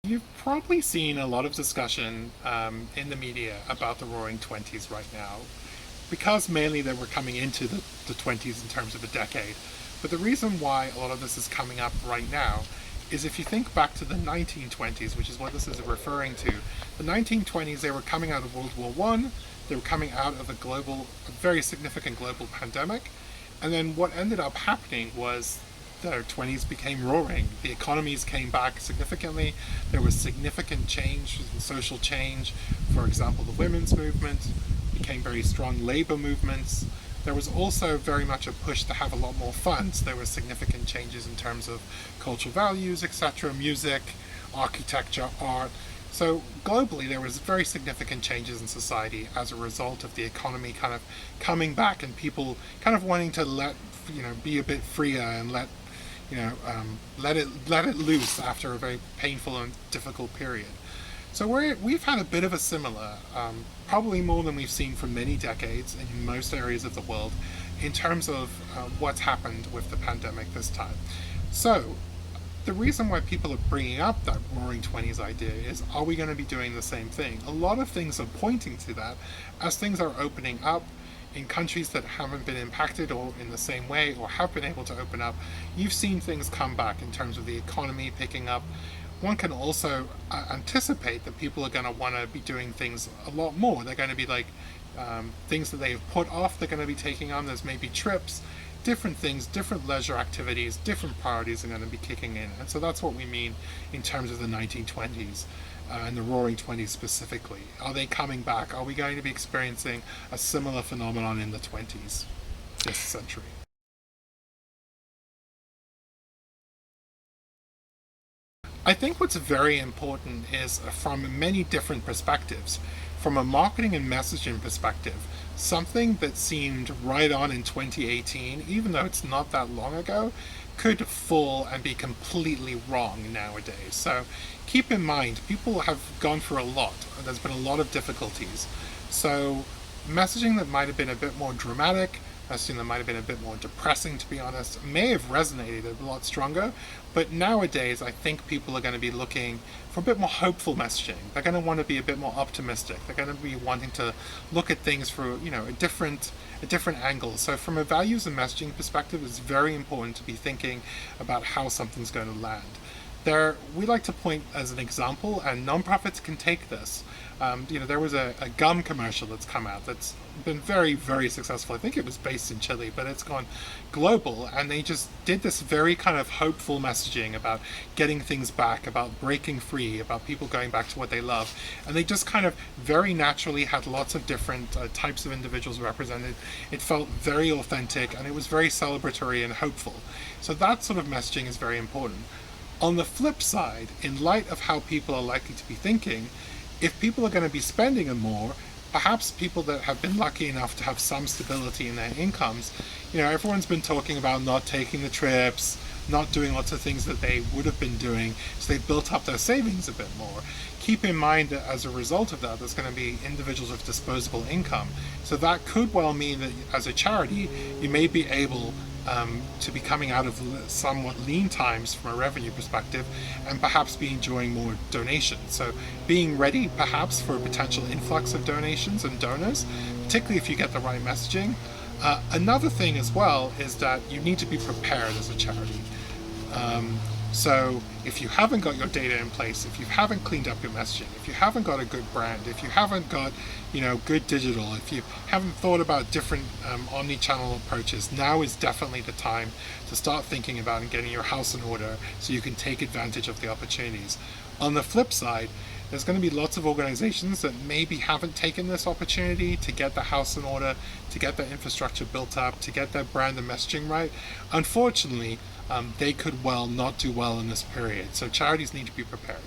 You've probably seen a lot of discussion in the media about the Roaring Twenties right now, because mainly they were coming into the 20s in terms of a decade. But the reason why a lot of this is coming up right now is if you think back to the 1920s, which is what this is referring to, the 1920s, they were coming out of World War One, they were coming out of a very significant global pandemic, and then what ended up happening was the 20s became roaring. The economies came back significantly. There was significant change, social change. For example, the women's movement became very strong labor movements. There was also very much a push to have a lot more fun. So there were significant changes in terms of cultural values, etc., music, architecture, art. So globally, there was very significant changes in society as a result of the economy kind of coming back and people kind of wanting to be a bit freer and let it loose after a very painful and difficult period. So we've had a bit of a similar, probably more than we've seen for many decades in most areas of the world, in terms of what's happened with the pandemic this time. So the reason why people are bringing up that Roaring Twenties idea is, are we going to be doing the same thing? A lot of things are pointing to that as things are opening up in countries that haven't been impacted or in the same way or have been able to open up. You've seen things come back in terms of the economy picking up. One can also anticipate that people are going to want to be doing things a lot more. They're going to be like things that they've put off, they're going to be taking on. There's maybe trips, different things, different leisure activities, different priorities are going to be kicking in. And so that's what we mean in terms of the 1920s and the Roaring Twenties specifically. Are they coming back? Are we going to be experiencing a similar phenomenon in the 20s this century? I think what's very important is from many different perspectives. From a marketing and messaging perspective, something that seemed right on in 2018, even though it's not that long ago, could fall and be completely wrong nowadays. So keep in mind, people have gone through a lot. There's been a lot of difficulties. So messaging that might have been a bit more dramatic, messaging that might have been a bit more depressing, to be honest, may have resonated a lot stronger. But nowadays, I think people are going to be looking for a bit more hopeful messaging. They're going to want to be a bit more optimistic. They're going to be wanting to look at things through, a different angle. So from a values and messaging perspective, it's very important to be thinking about how something's going to land. We like to point as an example, and nonprofits can take this. There was a gum commercial that's come out that's been very, very successful. I think it was based in Chile, but it's gone global, and they just did this very kind of hopeful messaging about getting things back, about breaking free, about people going back to what they love. And they just kind of very naturally had lots of different types of individuals represented. It felt very authentic, and it was very celebratory and hopeful. So that sort of messaging is very important. On the flip side, in light of how people are likely to be thinking, if people are going to be spending more, perhaps people that have been lucky enough to have some stability in their incomes, everyone's been talking about not taking the trips, not doing lots of things that they would have been doing, so they've built up their savings a bit more. Keep in mind that as a result of that, there's going to be individuals with disposable income. So that could well mean that as a charity, you may be able to be coming out of somewhat lean times from a revenue perspective and perhaps be enjoying more donations. So being ready perhaps for a potential influx of donations and donors, particularly if you get the right messaging. Another thing as well is that you need to be prepared as a charity. So if you haven't got your data in place, if you haven't cleaned up your messaging, if you haven't got a good brand, if you haven't got, good digital, if you haven't thought about different omni-channel approaches, now is definitely the time to start thinking about and getting your house in order so you can take advantage of the opportunities. On the flip side, there's going to be lots of organizations that maybe haven't taken this opportunity to get the house in order, to get their infrastructure built up, to get their brand and messaging right. Unfortunately, they could well not do well in this period. So charities need to be prepared.